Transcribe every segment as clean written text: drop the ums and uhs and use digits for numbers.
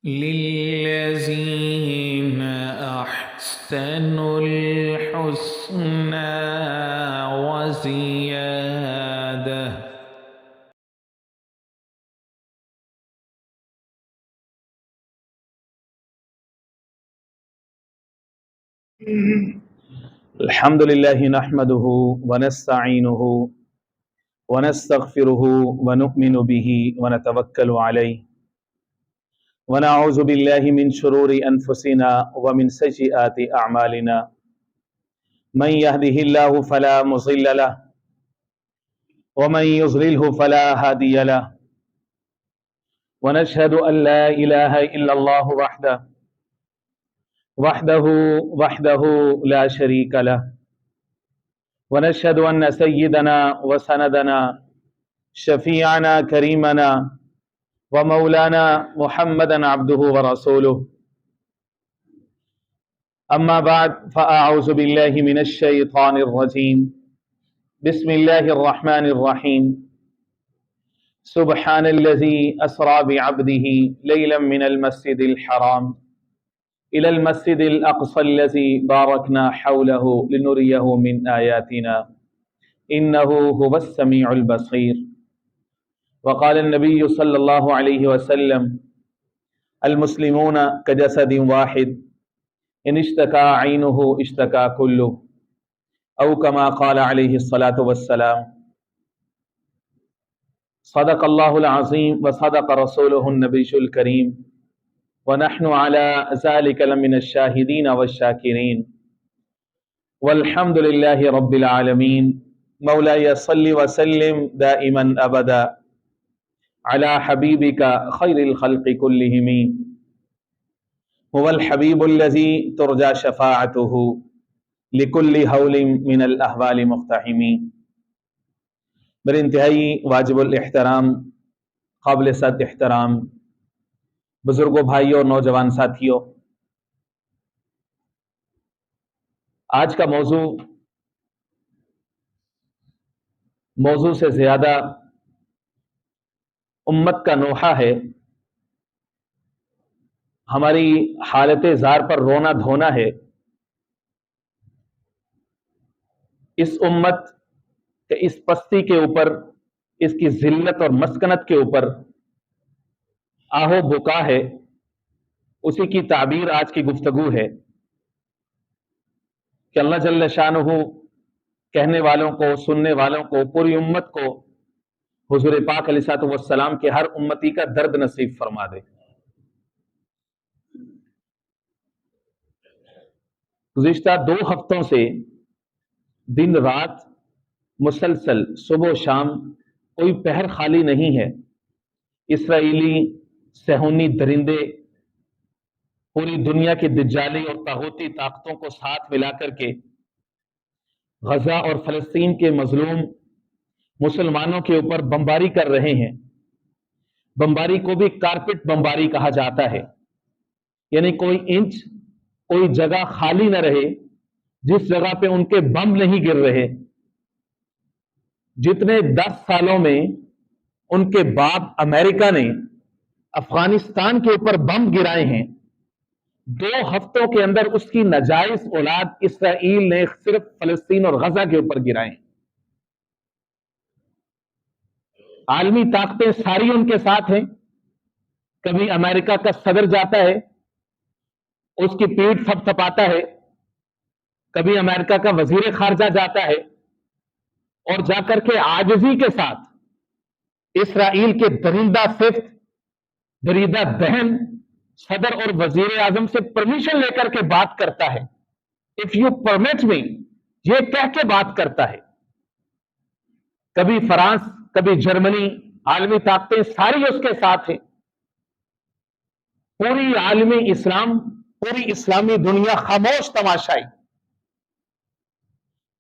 للذين أحسنوا الحسنى وزيادة. الحمد لله نحمده ونستعينه ونستغفره ونؤمن به ونتوكل عليه ونعوذ بالله من شرور أنفسنا ومن سيئات أعمالنا. من يهده الله فلا مضل له ومن يضلله فلا هادي له، ونشهد أن لا إله إلا الله وحده لا شريك له، ونشهد أن سيدنا وسندنا شفيعنا كريمنا ومولانا محمدا عبده ورسوله. أما بعد فأعوذ بالله من الشيطان الرجيم. بسم الله الرحمن الرحيم. سبحان الذي أسرى بعبده ليلا من المسجد الحرام إلى المسجد الأقصى الذي باركنا حوله لنريه من آياتنا إنه هو السميع البصير. وقال النبي صلى الله عليه وسلم: المسلمون كجسد واحد إن اشتكى عينه اشتكى كله، أو كما قال عليه الصلاة والسلام. صدق الله العظيم وصدق رسوله النبي الكريم، ونحن على ذلك لمن الشاهدين والشاكرين، والحمد لله رب العالمين. مولاي صل وسلم دائما أبدا على حبيبك خير الخلق كلهم، هو الحبيب الذي ترجى شفاعته لكل هول من الأهوال مقتحم. میرے انتہائی واجب الاحترام، قابل صد احترام بزرگوں، بھائیوں اور نوجوان ساتھیوں، آج کا موضوع سے زیادہ امت کا نوحہ ہے، ہماری حالت زار پر رونا دھونا ہے۔ اس امت کے اس پستی کے اوپر، اس کی ذلت اور مسکنت کے اوپر آہو بکا ہے، اسی کی تعبیر آج کی گفتگو ہے کہ اللہ جل شانہ کہنے والوں کو، سننے والوں کو، پوری امت کو حضور پاک علیہ الصلوۃ والسلام کے ہر امتی کا درد نصیب فرما دے۔ گزشتہ 2 ہفتوں سے دن رات مسلسل، صبح و شام کوئی پہر خالی نہیں ہے، اسرائیلی صہیونی درندے پوری دنیا کی دجالی اور طاغوتی طاقتوں کو ساتھ ملا کر کے غزہ اور فلسطین کے مظلوم مسلمانوں کے اوپر بمباری کر رہے ہیں۔ بمباری کو بھی کارپٹ بمباری کہا جاتا ہے، یعنی کوئی انچ، کوئی جگہ خالی نہ رہے جس جگہ پہ ان کے بم نہیں گر رہے۔ جتنے 10 سالوں میں ان کے باپ امریکہ نے افغانستان کے اوپر بم گرائے ہیں، 2 ہفتوں کے اندر اس کی ناجائز اولاد اسرائیل نے صرف فلسطین اور غزہ کے اوپر گرائے ہیں۔ عالمی طاقتیں ساری ان کے ساتھ ہیں۔ کبھی امریکہ کا صدر جاتا ہے، اس کی پیٹھ تھپ تھپاتا ہے، کبھی امریکہ کا وزیر خارجہ جاتا ہے اور جا کر کے عاجزی کے ساتھ اسرائیل کے درندہ صفت، دریدہ دہن صدر اور وزیر اعظم سے پرمیشن لے کر کے بات کرتا ہے۔ اف یو پرمٹ می، یہ کہہ کے بات کرتا ہے۔ کبھی فرانس، کبھی جرمنی، عالمی طاقتیں ساری اس کے ساتھ ہیں۔ پوری عالمی اسلام، پوری اسلامی دنیا خاموش تماشائی۔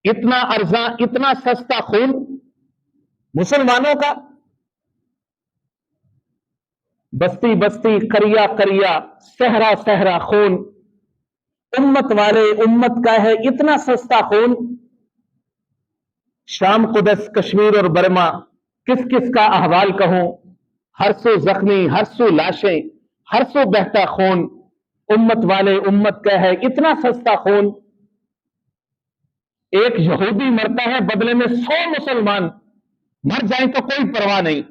اتنا ارزاں، اتنا سستا خون مسلمانوں کا، بستی بستی، قریہ قریہ، صحرا صحرا خون امت والے، امت کا ہے اتنا سستا خون۔ شام، قدس، کشمیر اور برما، کس کس کا احوال کہوں، ہر سو زخمی، ہر سو لاشیں، ہر سو بہتا خون، امت والے امت کا ہے اتنا سستا خون. ایک یہودی مرتا ہے، بدلے میں 100 مسلمان مر جائیں تو کوئی پرواہ نہیں،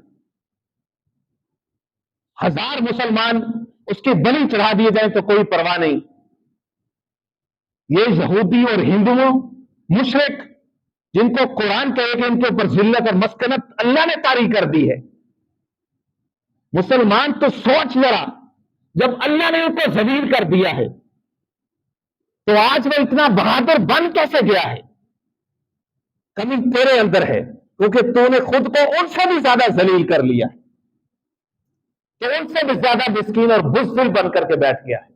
1000 مسلمان اس کی بلی چڑھا دیے جائیں تو کوئی پرواہ نہیں. یہ یہودی اور ہندوؤں مشرک جن کو قرآن کہے کہ ان کے اوپر ذلت اور مسکنت اللہ نے طاری کر دی ہے. مسلمان تو سوچ ذرا، جب اللہ نے ان کو ذلیل کر دیا ہے تو آج وہ اتنا بہادر بن کیسے گیا ہے؟ کمی تیرے اندر ہے، کیونکہ تو نے خود کو ان سے بھی زیادہ ذلیل کر لیا ہے، تو ان سے بھی زیادہ مسکین اور بزدل بن کر کے بیٹھ گیا ہے.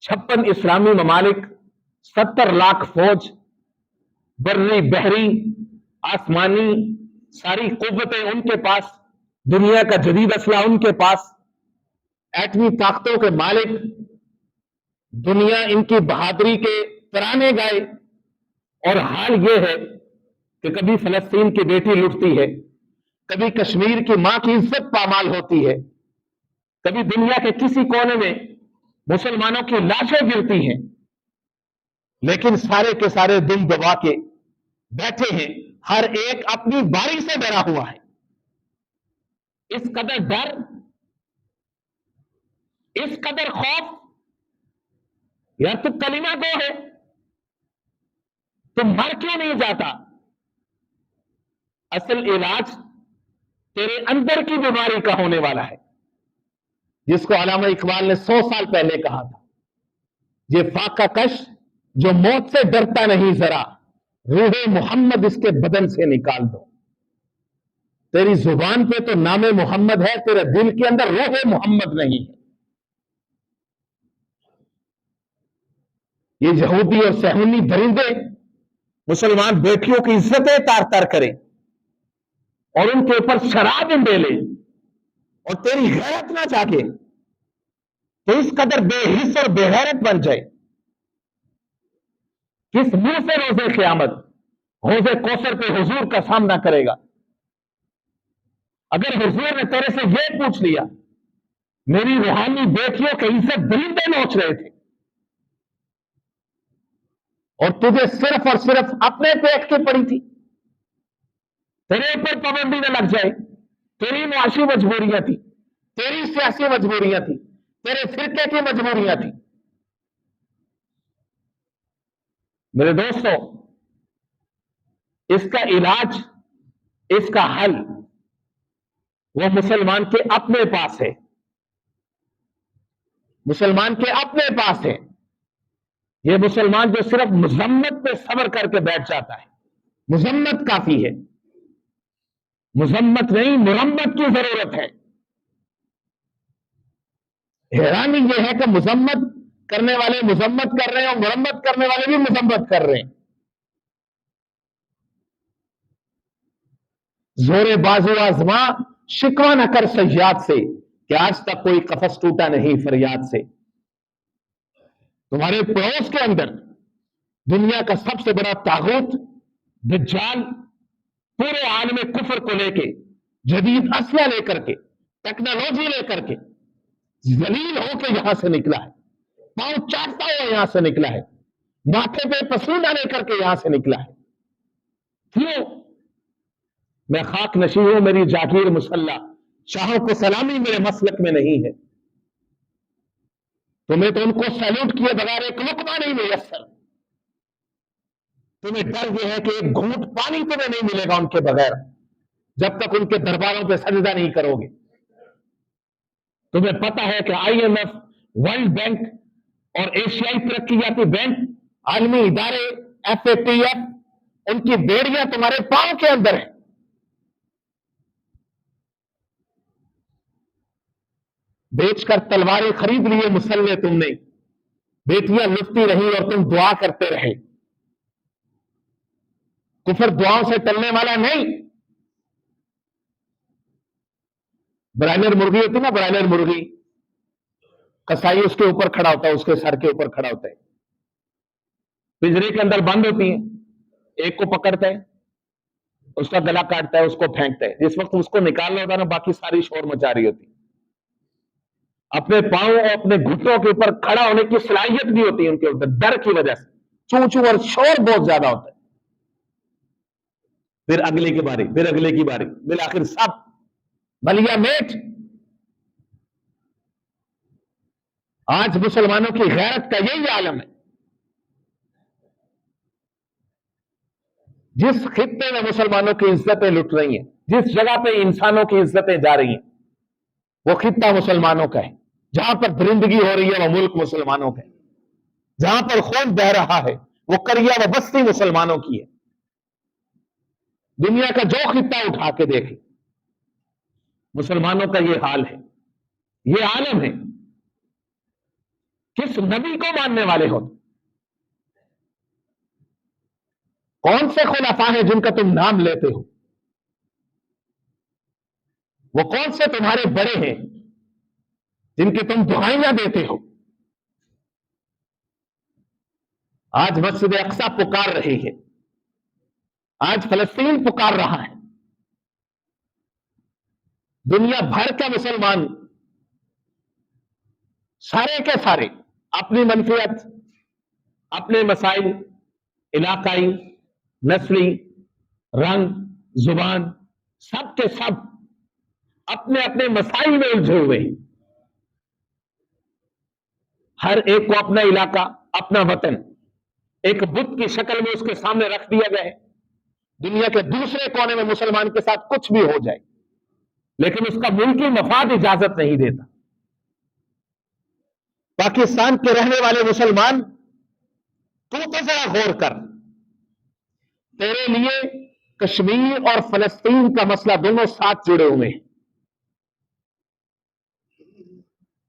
56 اسلامی ممالک، 70 لاکھ فوج، بری بحری آسمانی ساری قوتیں ان کے پاس، دنیا کا جدید اسلحہ ان کے پاس، ایٹمی طاقتوں کے مالک، دنیا ان کی بہادری کے ترانے گائے. اور حال یہ ہے کہ کبھی فلسطین کی بیٹی لٹتی ہے، کبھی کشمیر کی ماں کی عزت پامال ہوتی ہے، کبھی دنیا کے کسی کونے میں مسلمانوں کی لاشیں گرتی ہیں، لیکن سارے کے سارے دل دبا کے بیٹھے ہیں، ہر ایک اپنی باری سے ڈرا ہوا ہے. اس قدر ڈر، اس قدر خوف، یا تو کلمہ گو ہے، تو مر کیوں نہیں جاتا؟ اصل علاج تیرے اندر کی بیماری کا ہونے والا ہے، جس کو علامہ اقبال نے 100 سال پہلے کہا تھا. یہ فاقہ کش جو موت سے ڈرتا نہیں ذرا، روح محمد اس کے بدن سے نکال دو. تیری زبان پہ تو نام محمد ہے، تیرے دل کے اندر روح محمد نہیں ہے. یہ یہودی اور صہیونی درندے مسلمان بیٹیوں کی عزتیں تار تار کریں اور ان کے اوپر شراب ڈالیں اور تیری غیرت نہ جاگے، تو اس قدر بے حس اور بے غیرت بن جائے. کس منہ سے روزے قیامت حوض کوثر پہ حضور کا سامنا کرے گا؟ اگر حضور نے تیرے سے یہ پوچھ لیا، میری روحانی بیٹیوں کے عزت درندے نوچ رہے تھے، اور تجھے صرف اور صرف اپنے پیٹ کی پڑی تھی، تیرے اوپر پابندی نہ لگ جائے، تیری معاشی مجبوریاں تھی، تیری سیاسی مجبوریاں تھی، تیرے فرقے کی مجبوریاں تھی. میرے دوستو، اس کا علاج، اس کا حل وہ مسلمان کے اپنے پاس ہے، مسلمان کے اپنے پاس ہے. یہ مسلمان جو صرف مذمت پہ صبر کر کے بیٹھ جاتا ہے، مذمت کافی ہے، مذمت نہیں مرمت کی ضرورت ہے. حیرانی یہ ہے کہ مذمت کرنے والے مذمت کر رہے ہیں اور مرمت کرنے والے بھی مذمت کر رہے ہیں. زور بازو آزما شکوہ نہ کر صیاد سے، کہ آج تک کوئی قفس ٹوٹا نہیں فریاد سے. تمہارے پڑوس کے اندر دنیا کا سب سے بڑا طاغوت دجال پورے عالم کفر کو لے کے، جدید اسلحہ لے کر کے، ٹیکنالوجی لے کر کے، ذلیل ہو کے یہاں سے نکلا ہے، پاؤں چاٹتا ہوا یہاں سے نکلا ہے، ماتھے پہ پسینہ لے کر کے یہاں سے نکلا ہے. کیوں؟ میں خاک نشیں ہوں، میری جاگیر مسلح، شاہوں کو سلامی میرے مسلک میں نہیں ہے. تمہیں تو ان کو سیلوٹ کیے بغیر ایک لقمہ نہیں میسر. تمہیں ڈر یہ ہے کہ ایک گھونٹ پانی تمہیں نہیں ملے گا ان کے بغیر، جب تک ان کے درباروں پہ سجدہ نہیں کرو گے. تمہیں پتا ہے کہ I M F, world bank اور ایشیائی ترقیاتی بینک، عالمی ادارے، ایف اے ٹی ایف، ان کی بیڑیاں تمہارے پاؤں کے اندر ہیں. بیچ کر تلواریں خرید لیے مسلح تم نے، بیٹیاں لٹتی رہی اور تم دعا کرتے رہے. کفر دعاؤں سے ٹلنے والا نہیں. برائلر مرغی ہوتی نا، برائلر مرغی، کسائی اس کے اوپر کھڑا ہوتا ہے، اس کے سر کے اوپر کھڑا ہوتا ہے، پنجرے کے اندر بند ہوتی ہیں، ایک کو پکڑتا ہے، اس کا گلا کاٹتا ہے، اس کو پھینکتا ہے. جس وقت اس کو نکالنا ہوتا ہے نا، باقی ساری شور مچا رہی ہوتی. اپنے پاؤں اور اپنے گھٹنوں کے اوپر کھڑا ہونے کی صلاحیت نہیں ہوتی ان کے اوپر، ڈر کی وجہ سے چوں چوں اور شور بہت زیادہ ہوتا ہے. پھر اگلے کی باری، پھر اگلے کی باری، بالآخر سب بلیا میٹ. آج مسلمانوں کی غیرت کا یہی عالم ہے. جس خطے میں مسلمانوں کی عزتیں لٹ رہی ہیں، جس جگہ پہ انسانوں کی عزتیں جا رہی ہیں، وہ خطہ مسلمانوں کا ہے. جہاں پر درندگی ہو رہی ہے وہ ملک مسلمانوں کا ہے. جہاں پر خون بہ رہا ہے وہ کریا و بستی مسلمانوں کی ہے. دنیا کا جو خطہ اٹھا کے دیکھیں، مسلمانوں کا یہ حال ہے، یہ عالم ہے. کس نبی کو ماننے والے ہو؟ کون سے خلفاء ہیں جن کا تم نام لیتے ہو؟ وہ کون سے تمہارے بڑے ہیں جن کی تم دعائیاں دیتے ہو؟ آج مسجد اقصی پکار رہی ہے، آج فلسطین پکار رہا ہے. دنیا بھر کا مسلمان سارے کے سارے اپنی منفیت، اپنے مسائل، علاقائی، نسلی، رنگ، زبان، سب کے سب اپنے اپنے مسائل میں الجھے ہوئے ہیں. ہر ایک کو اپنا علاقہ، اپنا وطن ایک بت کی شکل میں اس کے سامنے رکھ دیا گیا ہے. دنیا کے دوسرے کونے میں مسلمان کے ساتھ کچھ بھی ہو جائے لیکن اس کا ملکی مفاد اجازت نہیں دیتا. پاکستان کے رہنے والے مسلمان، تو ذرا غور کر، تیرے لیے کشمیر اور فلسطین کا مسئلہ دونوں ساتھ جڑے ہوئے ہیں.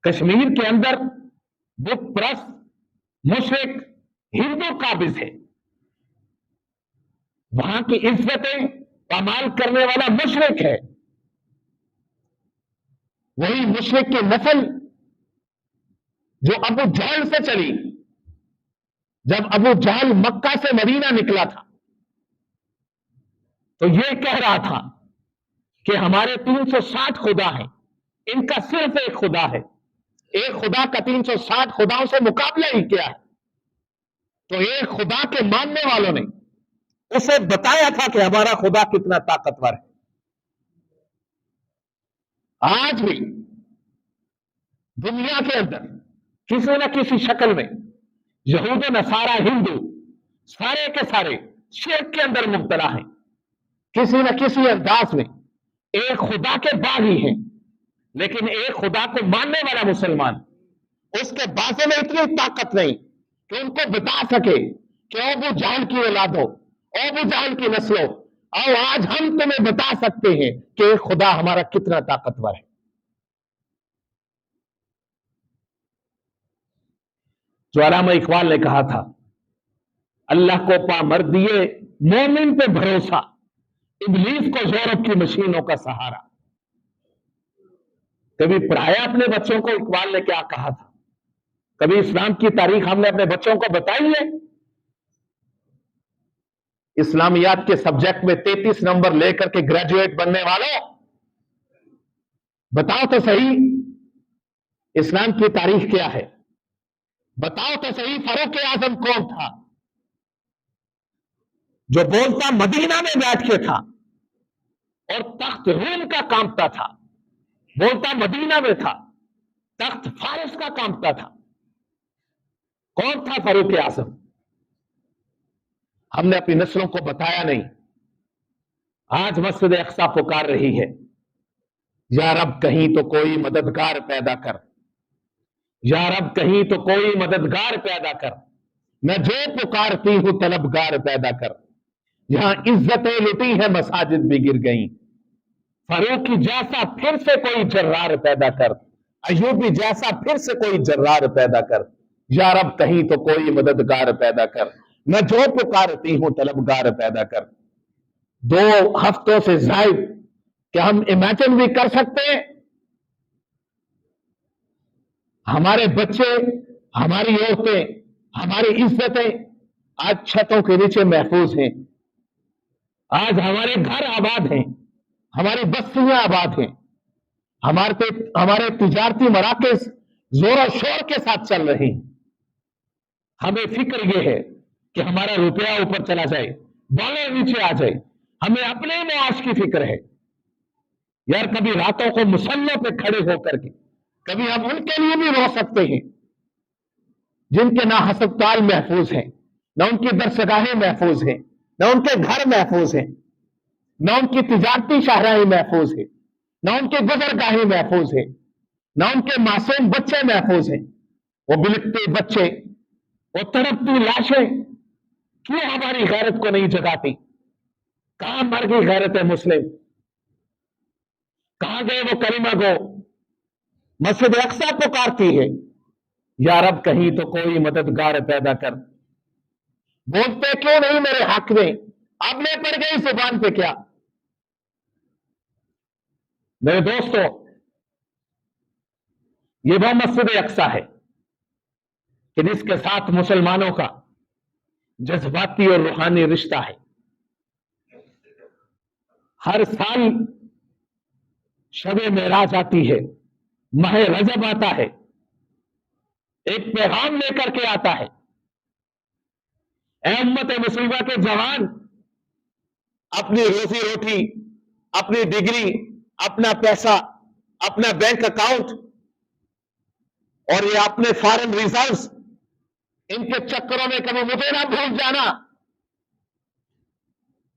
کشمیر کے اندر بت پرست مشرک ہندو قابض ہے، وہاں کی عزتیں پامال کرنے والا مشرک ہے. وہی مشرک کی نسل جو ابو جہل سے چلی. جب ابو جہل مکہ سے مدینہ نکلا تھا تو یہ کہہ رہا تھا کہ ہمارے 360 خدا ہیں، ان کا صرف ایک خدا ہے. ایک خدا کا 360 خداؤں سے مقابلہ ہی کیا ہے؟ تو ایک خدا کے ماننے والوں نے اسے بتایا تھا کہ ہمارا خدا کتنا طاقتور ہے. آج بھی دنیا کے اندر کسی نہ کسی شکل میں یہود و نصارہ ہندو سارے کے سارے شرک کے اندر مبتلا ہیں. کسی نہ کسی انداز میں ایک خدا کے باغی ہیں، لیکن ایک خدا کو ماننے والا مسلمان، اس کے بازو میں اتنی طاقت نہیں کہ ان کو بتا سکے کہ ابو جہل کی اولاد ہو، ابو جہل کی نسل ہو، اور آج ہم تمہیں بتا سکتے ہیں کہ ایک خدا ہمارا کتنا طاقتور ہے. جو علامہ اقبال نے کہا تھا، اللہ کو پا مردیے مومن پہ بھروسہ، ابلیس کو یورپ کی مشینوں کا سہارا. کبھی پڑھایا اپنے بچوں کو اقبال نے کیا کہا تھا؟ کبھی اسلام کی تاریخ ہم نے اپنے بچوں کو بتائی ہے؟ اسلامیات کے سبجیکٹ میں 33 نمبر لے کر کے گریجویٹ بننے والوں، بتاؤ تو صحیح اسلام کی تاریخ کیا ہے؟ بتاؤ تو صحیح فاروق اعظم کون تھا جو بولتا مدینہ میں بیٹھ کے تھا اور تخت روم کا کانپتا تھا؟ بولتا مدینہ میں تھا، تخت فارس کا کانپتا تھا. کون تھا فاروق اعظم؟ ہم نے اپنی نسلوں کو بتایا نہیں. آج مسجد اقصی پکار رہی ہے، یا رب کہیں تو کوئی مددگار پیدا کر، یا رب کہیں تو کوئی مددگار پیدا کر، میں جو پکارتی ہوں طلبگار پیدا کر. یہاں عزتیں لٹی ہیں مساجد بھی گر گئیں، فاروقی جیسا پھر سے کوئی جرار پیدا کر، ایوبی جیسا پھر سے کوئی جرار پیدا کر. یا رب کہیں تو کوئی مددگار پیدا کر، میں جو پکارتی ہوں طلبگار پیدا کر. 2 ہفتوں سے زائد کہ ہم امیجن بھی کر سکتے ہیں ہمارے بچے، ہماری عورتیں، ہماری عزتیں آج چھتوں کے نیچے محفوظ ہیں. آج ہمارے گھر آباد ہیں، ہماری بستیاں آباد ہیں، ہمارے تجارتی مراکز زور و شور کے ساتھ چل رہے ہیں. ہمیں فکر یہ ہے کہ ہمارا روپیہ اوپر چلا جائے، ڈالر نیچے آ جائے. ہمیں اپنے معاش کی فکر ہے. یار کبھی راتوں کو مسلح پہ کھڑے ہو کر کے کبھی ہم ان کے لیے بھی رو سکتے ہیں جن کے نہ ہسپتال محفوظ ہیں، نہ ان کی درسگاہیں محفوظ ہیں، نہ ان کے گھر محفوظ ہیں، نہ ان کی تجارتی شاہراہیں محفوظ ہیں، نہ ان کے گزرگاہیں محفوظ ہیں، نہ ان کے معصوم بچے محفوظ ہیں. وہ بلکتے بچے، وہ تڑپتی لاشیں کیوں ہماری غیرت کو نہیں جگاتی؟ کہاں مر گئی غیرت مسلم؟ کہاں گئے وہ کلمہ گو؟ مسجد اقصی پکارتی ہے یا رب کہیں تو کوئی مددگار پیدا کر. بولتے کیوں نہیں میرے حق میں؟ اب میں پڑ گئی زبان پہ کیا؟ میرے دوستو، یہ وہ مسجد اقصی ہے کہ جس کے ساتھ مسلمانوں کا جذباتی اور روحانی رشتہ ہے. ہر سال شب معراج آتی ہے، ماہ رجب آتا ہے، ایک پیغام لے کر کے آتا ہے. اے امت مسلمہ کے جوان، اپنی روزی روٹی، اپنی ڈگری، اپنا پیسہ، اپنا بینک اکاؤنٹ اور یہ اپنے فارن ریزروز، ان کے چکروں میں کبھی مجھے نہ بھول جانا.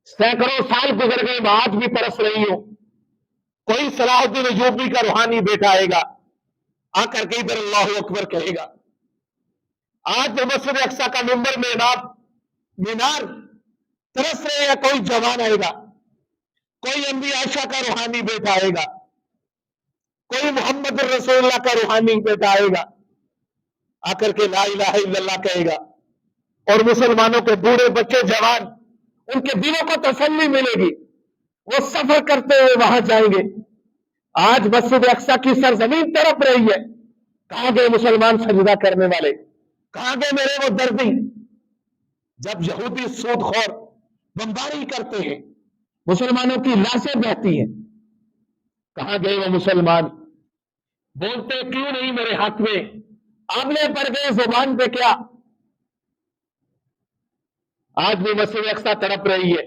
سینکڑوں سال گزر گئے، میں آج بھی ترس رہی ہوں. کوئی صلاح الدین ایوبی کا روحانی بیٹا آئے گا، آ کر کے ادھر اللہ اکبر کہے گا. آج مسجد اقصی کا ممبر مینار ترس رہے گا. کوئی جوان آئے گا، کوئی انبیاء عائشہ کا روحانی بیٹا آئے گا، کوئی محمد رسول اللہ کا روحانی بیٹا آئے گا، آ کر کے لا الہ الا اللہ کہے گا. اور مسلمانوں کے بوڑھے بچے جوان، ان کے دلوں کو تسلی ملے گی، وہ سفر کرتے ہوئے وہاں جائیں گے. آج مسجد اقصی کی سرزمین تڑپ رہی ہے. کہاں گئے مسلمان سجدہ کرنے والے؟ کہاں گئے میرے وہ دردی؟ جب یہودی سود خور بمباری کرتے ہیں، مسلمانوں کی لاشیں بہتی ہیں، کہاں گئے وہ مسلمان؟ بولتے کیوں نہیں میرے حق میں؟ آملے پڑ گئے زبان پہ کیا؟ آج بھی مسجد اقصی تڑپ رہی ہے،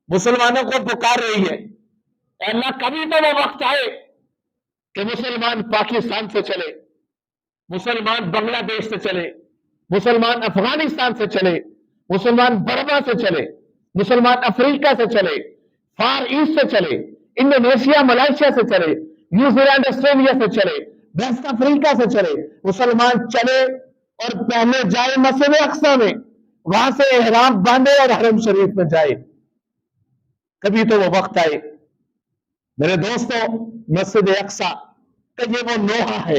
مسلمانوں کو پکار رہی ہے. اے اللہ کبھی تو وہ وقت آئے کہ مسلمان پاکستان سے چلے، مسلمان بنگلہ دیش سے چلے، مسلمان افغانستان سے چلے، مسلمان برما سے چلے، مسلمان افریقہ سے چلے، فار ایسٹ سے چلے، انڈونیشیا ملائیشیا سے چلے، نیوزی لینڈ آسٹریلیا سے چلے، ویسٹ افریقہ سے چلے. مسلمان چلے اور پہلے جائے مسجد اقصی میں، وہاں سے احرام باندھے اور حرم شریف میں جائے. کبھی تو وہ وقت آئے. میرے دوستو، مسجد اقصی کہ یہ وہ لوہا ہے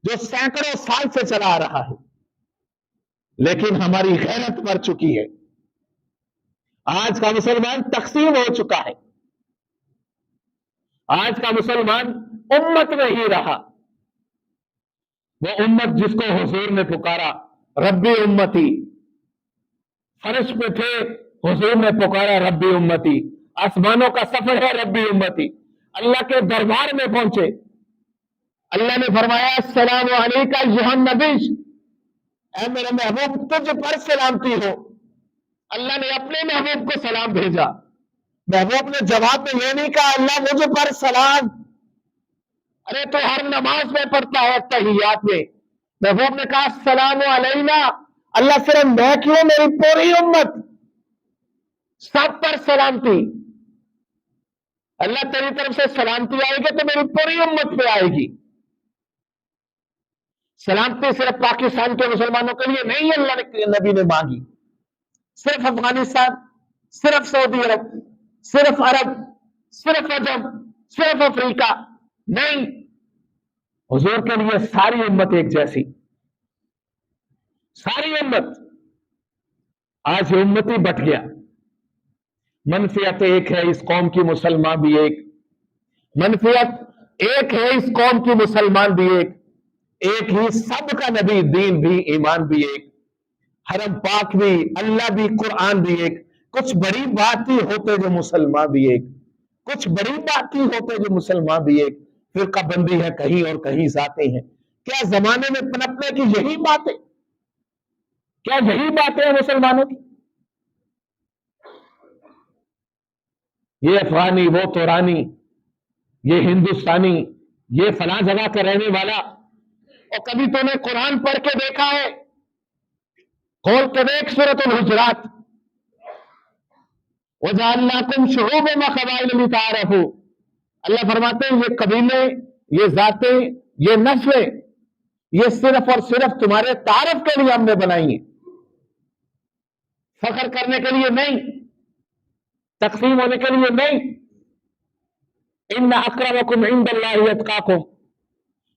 جو سینکڑوں سال سے چلا آ رہا ہے، لیکن ہماری غیرت مر چکی ہے. آج کا مسلمان تقسیم ہو چکا ہے. آج کا مسلمان امت نہیں رہا. وہ امت جس کو حضور نے پکارا ربی امتی، فرش پہ تھے، حضور نے پکارا ربی امتی. آسمانوں کا سفر ہے ربی امتی. اللہ کے دربار میں پہنچے، اللہ نے فرمایا السلام علیکہ ایھا النبی، اے میرے محبوب تجھ پر سلامتی ہو. اللہ نے اپنے محبوب کو سلام بھیجا. محبوب نے جواب میں یہ نہیں کہا اللہ مجھ پر سلام. ارے تو ہر نماز میں پڑھتا ہے تحیات میں. محبوب نے کہا السلام علینا. اللہ صرف میں کیوں، میری پوری امت، سب پر سلامتی. اللہ تیری طرف سے سلامتی آئے گی تو میری پوری امت پہ آئے گی. سلامتی صرف پاکستان کے مسلمانوں کے لیے نہیں اللہ نے نبی نے مانگی. صرف افغانستان، صرف سعودی عرب، صرف عرب، صرف عجم، صرف افریقہ نہیں. حضور کے لیے ساری امت ایک جیسی، ساری امت. آج امتی بٹ گیا. منفیت ایک ہے اس قوم کی، مسلمان بھی ایک. منفیت ایک ہے اس قوم کی، مسلمان بھی ایک. ایک ہی سب کا نبی، دین بھی، ایمان بھی ایک، حرم پاک بھی، اللہ بھی، قرآن بھی ایک. کچھ بڑی بات ہی ہوتے جو مسلمان بھی ایک، کچھ بڑی بات ہی ہوتے جو مسلمان بھی ایک. فرقہ بندی ہے کہیں اور کہیں ذاتیں ہیں. کیا زمانے میں پنپنے کی یہی باتیں؟ کیا یہی باتیں ہیں مسلمانوں کی؟ یہ افغانی، وہ تورانی، یہ ہندوستانی، یہ فلاں جگہ کا رہنے والا. اور کبھی تو نے قرآن پڑھ کے دیکھا ہے؟ کھول کے دیکھ سورۃ الحجرات. وَجَعَلْنَاكُمْ شُعُوبًا وَقَبَائِلَ لِتَعَارَفُوا. اللہ فرماتے ہیں یہ قبیلے، یہ ذاتیں، یہ نسلیں، یہ صرف اور صرف تمہارے تعارف کے لیے ہم نے بنائی ہیں، فخر کرنے کے لیے نہیں، تقسیم ہونے کے لیے نہیں. إِنَّ أَكْرَمَكُمْ عِندَ اللَّهِ أَتْقَاكُمْ.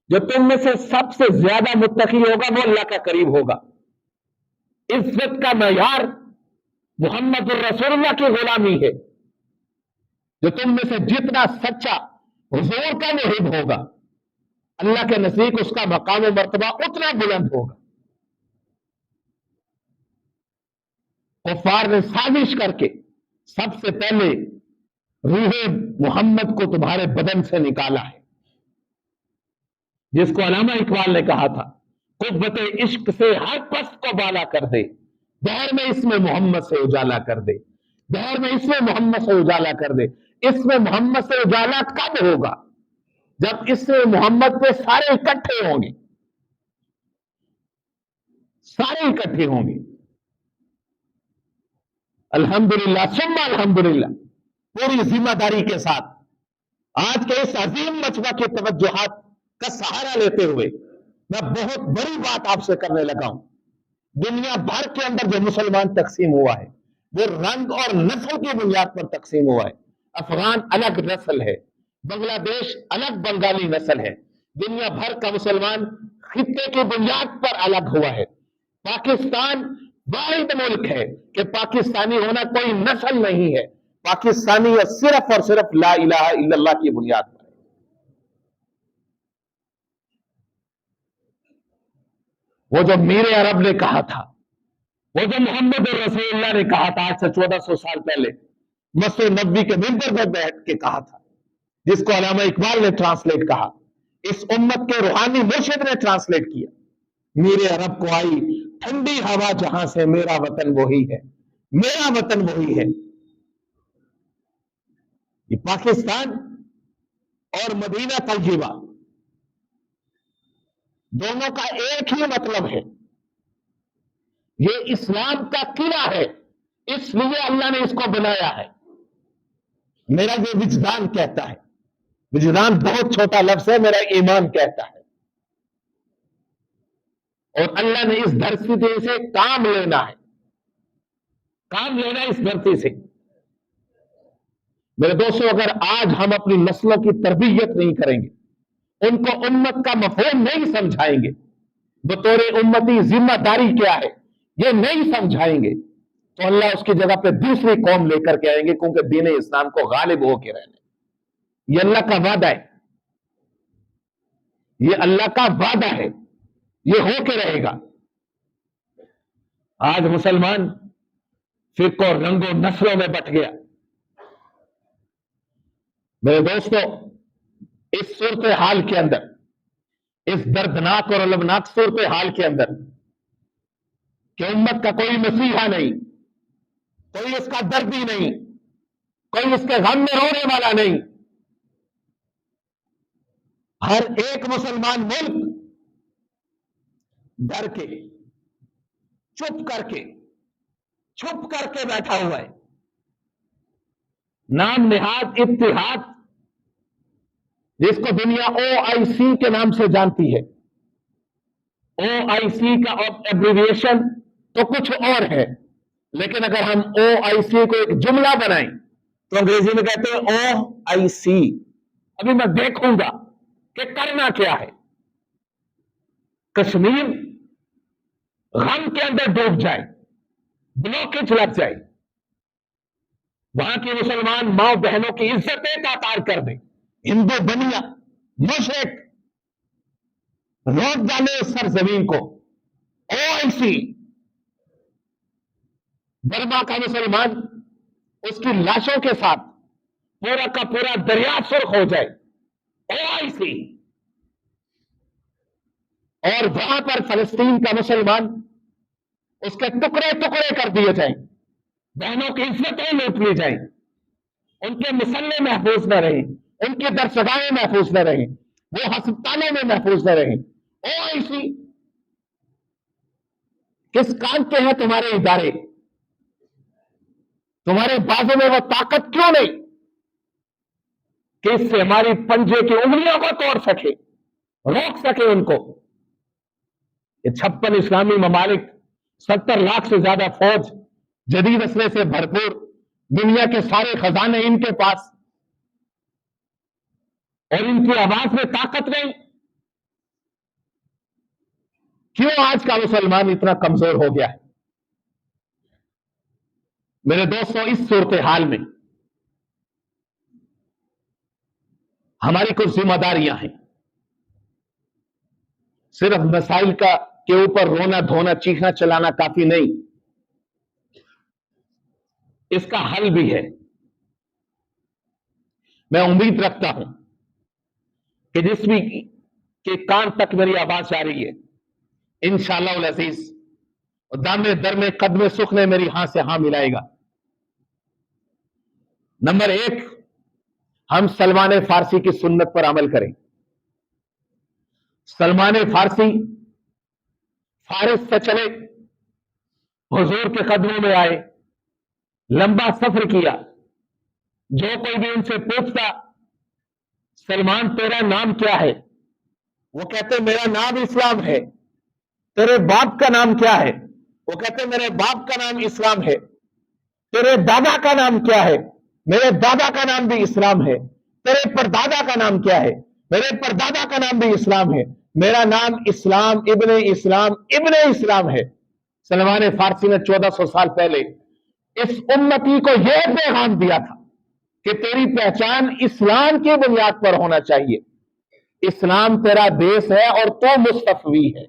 جو تم میں سے سب سے زیادہ متقی ہوگا وہ اللہ کا قریب ہوگا. عزت کا معیار محمد الرسول اللہ کی غلامی ہے. جو تم میں سے جتنا سچا حضور کا محب ہوگا، اللہ کے نزدیک اس کا مقام و مرتبہ اتنا بلند ہوگا. کفار نے سازش کر کے سب سے پہلے روح محمد کو تمہارے بدن سے نکالا ہے، جس کو علامہ اقبال نے کہا تھا قوت عشق سے ہر پست کو بالا کر دے، دہر میں اس میں محمد سے اجالا کر دے، دہر میں اس میں محمد سے اجالا کر دے. اس میں محمد سے اجالا کب ہوگا؟ جب اس میں محمد پہ سارے اکٹھے ہوں گے، سارے اکٹھے ہوں گے. الحمدللہ ثم الحمدللہ پوری ذمہ داری کے ساتھ آج کے اس عظیم مجمع کی توجہات کا سہارا لیتے ہوئے میں بہت بڑی بات آپ سے کرنے لگا ہوں. دنیا بھر کے اندر جو مسلمان تقسیم ہوا ہے وہ رنگ اور نسل کی بنیاد پر تقسیم ہوا ہے. افغان الگ نسل ہے، بنگلہ دیش الگ بنگالی نسل ہے. دنیا بھر کا مسلمان خطے کی بنیاد پر الگ ہوا ہے. پاکستان واحد ملک ہے کہ پاکستانی ہونا کوئی نسل نہیں ہے. پاکستانیت صرف اور صرف لا الہ الا اللہ کی بنیاد پر ہے. وہ جو میر عرب نے کہا تھا، وہ جو محمد رسول اللہ نے کہا تھا آج سے 1400 سال پہلے مسجد نبوی کے منبر پر بیٹھ کے کہا تھا، جس کو علامہ اقبال نے ٹرانسلیٹ کہا، اس امت کے روحانی مرشد نے ٹرانسلیٹ کیا. میر عرب کو آئی ٹھنڈی ہوا جہاں سے، میرا وطن وہی ہے، میرا وطن وہی ہے. یہ پاکستان اور مدینہ طیبہ دونوں کا ایک ہی مطلب ہے. یہ اسلام کا قلعہ ہے، اس لیے اللہ نے اس کو بنایا ہے. میرا یہ وجدان کہتا ہے، وجدان بہت چھوٹا لفظ ہے، میرا ایمان کہتا ہے. اور اللہ نے اس دھرتی سے کام لینا ہے، کام لینا ہے اس دھرتی سے. میرے دوستوں، اگر آج ہم اپنی نسلوں کی تربیت نہیں کریں گے، ان کو امت کا مفہوم نہیں سمجھائیں گے، بطور امتی ذمہ داری کیا ہے یہ نہیں سمجھائیں گے، تو اللہ اس کی جگہ پہ دوسری قوم لے کر کے آئیں گے، کیونکہ دین اسلام کو غالب ہو کے رہنے. یہ اللہ کا وعدہ ہے، یہ اللہ کا وعدہ ہے، یہ ہو کے رہے گا. آج مسلمان فرقوں اور رنگوں نسلوں میں بٹ گیا. میرے دوستو، اس صورتحال کے اندر، اس دردناک اور المناک صورتحال کے اندر کہ امت کا کوئی مسیحا نہیں، کوئی اس کا دردی نہیں، کوئی اس کے غم میں رونے والا نہیں، ہر ایک مسلمان ملک ڈر کے، چپ کر کے بیٹھا ہوا ہے. نام نہاد اتحاد، جس کو دنیا OIC کے نام سے جانتی ہے. OIC کا ایبریویشن تو کچھ اور ہے، لیکن اگر ہم OIC کو ایک جملہ بنائیں تو انگریزی میں کہتے ہیں OIC. ابھی میں دیکھوں گا کہ کرنا کیا ہے. کشمیر غم کے اندر ڈوب جائے، بلوکیج لگ جائے، وہاں کی مسلمان ماں بہنوں کی عزتیں تاتار کر دیں، ہندو بنیا مشرک روک ڈالے اس سرزمین کو. OIC برما کا مسلمان اس کی لاشوں کے ساتھ پورا کا پورا دریا سرخ ہو جائے، OIC، اور وہاں پر فلسطین کا مسلمان اس کے ٹکڑے ٹکڑے کر دیے جائیں، بہنوں کی عزتیں لوٹ لی جائیں، ان کے مسلح محفوظ نہ رہیں، ان کی درسگاہیں محفوظ نہ رہیں، وہ ہسپتالوں میں محفوظ نہ رہیں۔ OIC کس کام کے ہیں تمہارے ادارے؟ تمہارے بازو میں وہ طاقت کیوں نہیں کہ اس سے ہماری پنجے کی انگلیوں کو توڑ سکے، روک سکے ان کو؟ یہ 56 اسلامی ممالک، 70 لاکھ سے زیادہ فوج، جدید اسلحے سے بھرپور، دنیا کے سارے خزانے ان کے پاس، اور ان کی آواز میں طاقت نہیں۔ کیوں آج کا مسلمان اتنا کمزور ہو گیا ہے؟ میرے دوستوں، اس صورتحال میں ہماری کچھ ذمہ داریاں ہیں۔ صرف مسائل کے اوپر رونا دھونا چیخنا چلانا کافی نہیں، اس کا حل بھی ہے۔ میں امید رکھتا ہوں کہ جس بھی کے کان تک میری آواز جا رہی ہے، انشاءاللہ العزیز دامے درمے قدمے سخنے میری ہاں سے ہاں ملائے گا۔ نمبر 1، ہم سلمان فارسی کی سنت پر عمل کریں۔ سلمان فارسی فارس سے چلے، حضور کے قدموں میں آئے، لمبا سفر کیا۔ جو کوئی بھی ان سے پوچھتا سلمان تیرا نام کیا ہے، وہ کہتے میرا نام اسلام ہے۔ تیرے باپ کا نام کیا ہے؟ وہ کہتے میرے باپ کا نام اسلام ہے۔ تیرے دادا کا نام کیا ہے؟ میرے دادا کا نام بھی اسلام ہے۔ تیرے پردادا کا نام کیا ہے؟ میرے پردادا کا نام بھی اسلام ہے۔ میرا نام اسلام ابن اسلام ابن اسلام ہے۔ سلمان فارسی نے 1400 سال پہلے اس امتی کو یہ پیغام دیا تھا کہ تیری پہچان اسلام کی بنیاد پر ہونا چاہیے۔ اسلام تیرا دیس ہے اور تو مستفوی ہے۔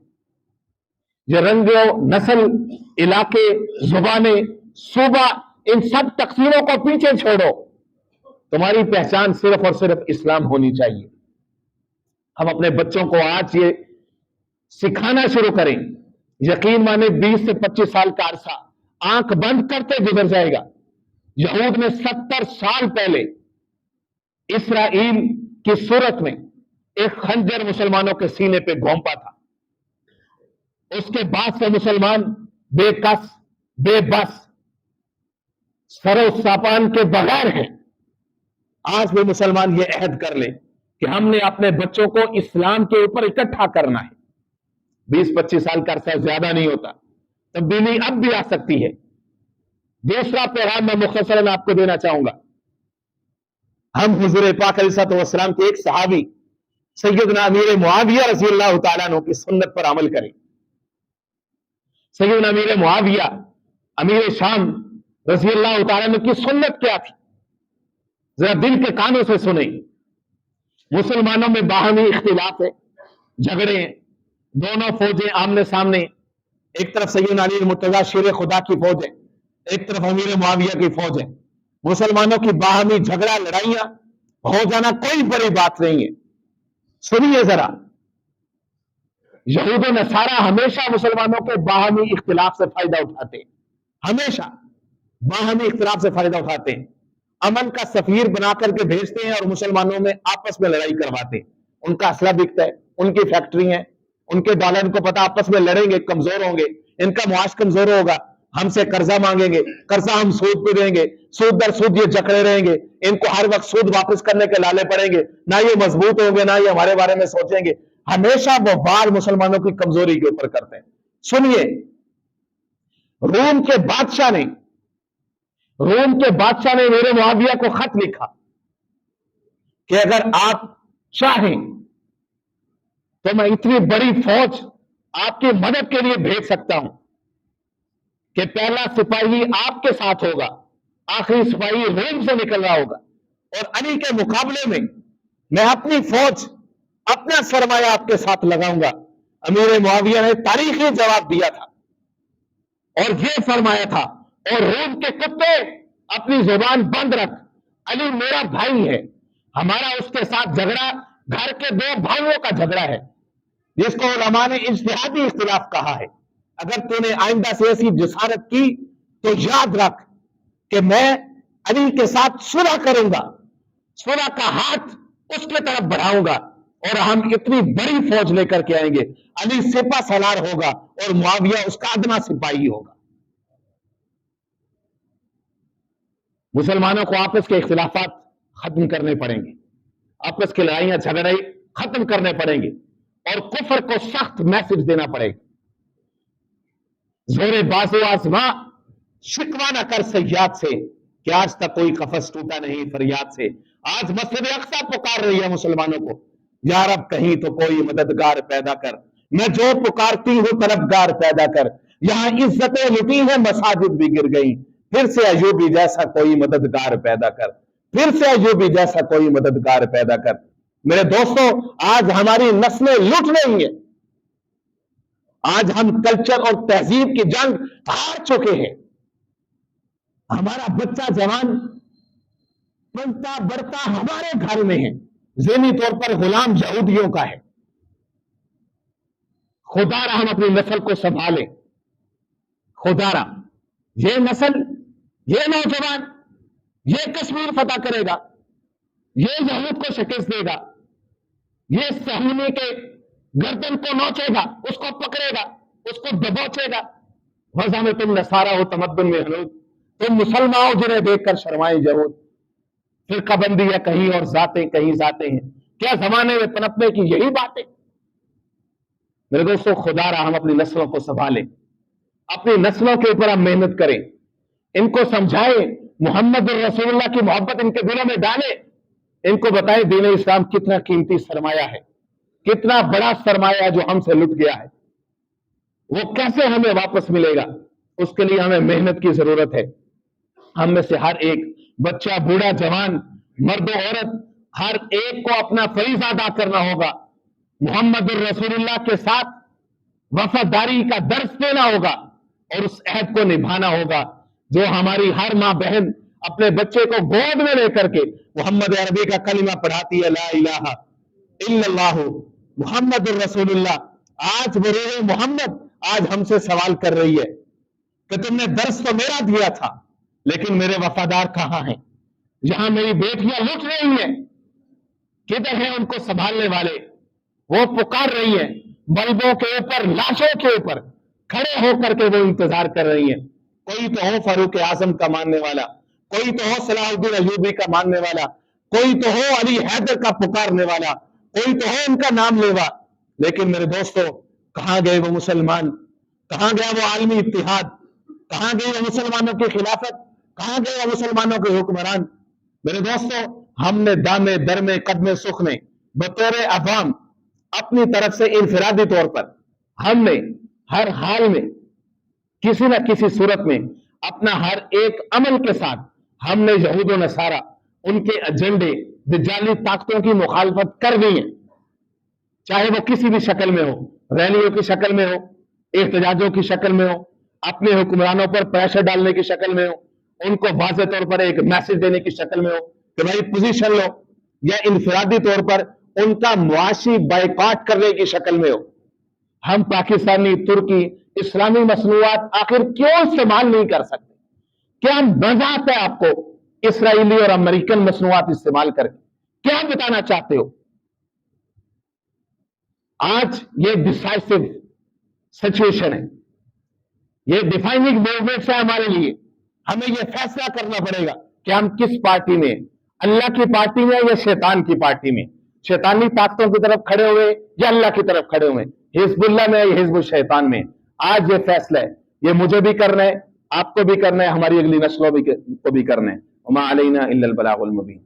یہ رنگ و نسل، علاقے، زبانیں، صوبہ، ان سب تقسیموں کو پیچھے چھوڑو، تمہاری پہچان صرف اور صرف اسلام ہونی چاہیے۔ ہم اپنے بچوں کو آج یہ سکھانا شروع کریں۔ یقین مانے 20 سے 25 سال کا عرصہ آنکھ بند کرتے گزر جائے گا۔ یہود نے 70 سال پہلے اسرائیل کی صورت میں ایک خنجر مسلمانوں کے سینے پہ گھونپا تھا۔ اس کے بعد سے مسلمان بے کس، بے بس، سر و ساپان کے بغیر ہیں۔ آج بھی مسلمان یہ عہد کر لے کہ ہم نے اپنے بچوں کو اسلام کے اوپر اکٹھا کرنا ہے۔ 20-25 سال کا عرصہ زیادہ نہیں ہوتا، تبدیلی اب بھی آ سکتی ہے۔ دوسرا پیغام میں مختصراً آپ کو دینا چاہوں گا۔ ہم حضور پاک علیہ الصلوۃ والسلام کے ایک صحابی سیدنا امیر معاویہ رضی اللہ تعالیٰ عنہ کی سنت پر عمل کریں۔ سیدنا امیر معاویہ امیر شام رضی اللہ تعالیٰ عنہ کی سنت کیا تھی؟ ذرا دل کے کانوں سے سنیں۔ مسلمانوں میں باہمی اختلاف ہے، جھگڑے ہیں، دونوں فوجیں آمنے سامنے، ایک طرف سیدنا علی مرتضیٰ شیر خدا کی فوج ہے، ایک طرف امیر معاویہ کی فوج ہے۔ مسلمانوں کی باہمی جھگڑا لڑائیاں ہو جانا کوئی بڑی بات نہیں ہے۔ سنیے ذرا، یہود و نصارہ ہمیشہ مسلمانوں کے باہمی اختلاف سے فائدہ اٹھاتے ہیں، ہمیشہ باہمی اختلاف سے فائدہ اٹھاتے ہیں، امن کا سفیر بنا کر کے بھیجتے ہیں اور مسلمانوں میں آپس میں لڑائی کرواتے ہیں۔ ان کا اسلحہ بکتا ہے، ان کی فیکٹری ہیں، ان کے ڈالر، ان کو پتا آپس میں لڑیں گے کمزور ہوں گے، ان کا معاش کمزور ہوگا، ہم سے قرضہ مانگیں گے، قرضہ ہم سود پہ دیں گے، سود در سود یہ جکڑے رہیں گے، ان کو ہر وقت سود واپس کرنے کے لالے پڑیں گے، نہ یہ مضبوط ہوں گے، نہ یہ ہمارے بارے میں سوچیں گے۔ ہمیشہ وہ وار مسلمانوں کی کمزوری کے اوپر کرتے ہیں۔ سنیے، روم کے بادشاہ نے میرے معاویہ کو خط لکھا کہ اگر آپ چاہیں تو میں اتنی بڑی فوج آپ کی مدد کے لیے بھیج سکتا ہوں کہ پہلا سپاہی آپ کے ساتھ ہوگا، آخری سپاہی روم سے نکل رہا ہوگا، اور علی کے مقابلے میں اپنی فوج، اپنا سرمایہ آپ کے ساتھ لگاؤں گا۔ امیر معاویہ نے تاریخی جواب دیا تھا اور یہ فرمایا تھا، اور روم کے کتے اپنی زبان بند رکھ، علی میرا بھائی ہے، ہمارا اس کے ساتھ جھگڑا گھر کے دو بھائیوں کا جھگڑا ہے جس کو علماء نے اجتہادی اختلاف کہا ہے. اگر تو نے آئندہ سے ایسی جسارت کی تو یاد رکھ کہ میں علی کے ساتھ صلح کروں گا, صلح کا ہاتھ اس کی طرف بڑھاؤں گا, اور ہم اتنی بڑی فوج لے کر کے آئیں گے. علی سپہ سالار ہوگا اور معاویہ اس کا ادنا سپاہی ہوگا. مسلمانوں کو آپس کے اختلافات ختم کرنے پڑیں گے, آپس کے لڑائیاں جھگڑے ختم کرنے پڑیں گے, اور کفر کو سخت میسج دینا پڑے گا. زور بازو آزما, شکوہ نہ کر سیاد سے کہ آج تک کوئی قفس ٹوٹا نہیں فریاد سے. آج مسجد اقصی پکار رہی ہے مسلمانوں کو, یا رب کہیں تو کوئی مددگار پیدا کر. میں جو پکارتی ہوں طلبگار پیدا کر. یہاں عزتیں لٹی ہیں مساجد بھی گر گئی, پھر سے ایوبی جیسا کوئی مددگار پیدا کر, پھر سے ایوبی جیسا کوئی مددگار پیدا کر. میرے دوستو, آج ہماری نسلیں لٹ رہی ہیں. آج ہم کلچر اور تہذیب کی جنگ ہار چکے ہیں. ہمارا بچہ جوان پلتا بڑھتا ہمارے گھر میں ہے, ذہنی طور پر غلام یہودیوں کا ہے. خدا را ہم اپنی نسل کو سنبھالیں. خدا را یہ نسل, یہ نوجوان, یہ کشمیر فتح کرے گا, یہ یہود کو شکست دے گا, یہ صہیونی کے گردن کو نوچے گا, اس کو پکڑے گا, اس کو دبوچے گا. وضع میں تم نصارہ ہو تمدن میں ہنود, تم مسلمان ہو جنہیں دیکھ کر شرمائے یہود. فرقہ بندی ہے کہیں اور ذاتیں کہیں ذاتیں ہیں, کیا زمانے میں پنپنے کی یہی باتیں. میرے دوستو, خدا را ہم اپنی نسلوں کو سنبھالیں, اپنی نسلوں کے اوپر ہم محنت کریں, ان کو سمجھائیں, محمد رسول اللہ کی محبت ان کے دلوں میں ڈالیں, ان کو بتائیں دین اسلام کتنا قیمتی سرمایہ ہے, کتنا بڑا سرمایہ جو ہم سے لٹ گیا ہے, وہ کیسے ہمیں واپس ملے گا. اس کے لیے ہمیں محنت کی ضرورت ہے. ہم میں سے ہر ایک بچہ, بوڑھا, جوان, مرد و عورت, ہر ایک کو اپنا فریضہ ادا کرنا ہوگا. محمد الرسول اللہ کے ساتھ وفاداری کا درس دینا ہوگا, اور اس عہد کو نبھانا ہوگا جو ہماری ہر ماں بہن اپنے بچے کو گود میں لے کر کے محمد عربی کا کلمہ پڑھاتی ہے, لا الہ الا اللہ محمد الرسول اللہ. آج وہ روح محمد آج ہم سے سوال کر رہی ہے کہ تم نے درس تو میرا دیا تھا, لیکن میرے وفادار کہاں ہیں؟ یہاں میری بیٹیاں لٹ رہی ہیں, کدھر ہیں ان کو سنبھالنے والے؟ وہ پکار رہی ہیں, بلبوں کے اوپر, لاشوں کے اوپر کھڑے ہو کر کے وہ انتظار کر رہی ہیں. کوئی تو ہو فاروق اعظم کا ماننے والا, کوئی تو ہو صلاح الدین ایوبی کا ماننے والا, کوئی تو ہو علی حیدر کا پکارنے والا, کوئی تو ہو ان کا نام لیوا. لیکن میرے دوستو, کہاں گئے وہ مسلمان؟ کہاں گیا وہ عالمی اتحاد؟ کہاں گئی وہ مسلمانوں کی خلافت؟ کہاں گئے وہ مسلمانوں کے حکمران؟ میرے دوستو, ہم نے دامے درمے قدمے سخنے بطور عوام اپنی طرف سے انفرادی طور پر ہم نے ہر حال میں کسی نہ کسی صورت میں اپنا ہر ایک عمل کے ساتھ ہم نے یہود و نصارہ, ان کے ایجنڈے, دجالی طاقتوں کی مخالفت کر دی ہے. چاہے وہ کسی بھی شکل میں ہو, ریلیوں کی شکل میں ہو, احتجاجوں کی شکل میں ہو, اپنے حکمرانوں پر پریشر ڈالنے کی شکل میں ہو, ان کو واضح طور پر ایک میسج دینے کی شکل میں ہو کہ بھائی پوزیشن لو, یا انفرادی طور پر ان کا معاشی بائیکاٹ کرنے کی شکل میں ہو. ہم پاکستانی, ترکی, اسلامی مصنوعات آخر کیوں استعمال نہیں کر سکتے؟ کیا مزہ آتا ہے آپ کو اسرائیلی اور امریکن مصنوعات استعمال کر کے؟ کیا بتانا چاہتے ہو؟ آج یہ ڈیسائسو سچویشن ہے, یہ ڈیفائننگ موومنٹ ہے ہمارے لیے. ہمیں یہ فیصلہ کرنا پڑے گا کہ ہم کس پارٹی میں, اللہ کی پارٹی میں یا شیطان کی پارٹی میں, شیطانی طاقتوں کی طرف کھڑے ہوئے یا اللہ کی طرف کھڑے ہوئے, حزب اللہ میں یا حزب الشیطان میں. آج یہ فیصلہ ہے, یہ مجھے بھی کرنا ہے, آپ کو بھی کرنا ہے, ہماری اگلی نسلوں کو بھی کرنا ہے. وما علینا الا البلاغ المبین.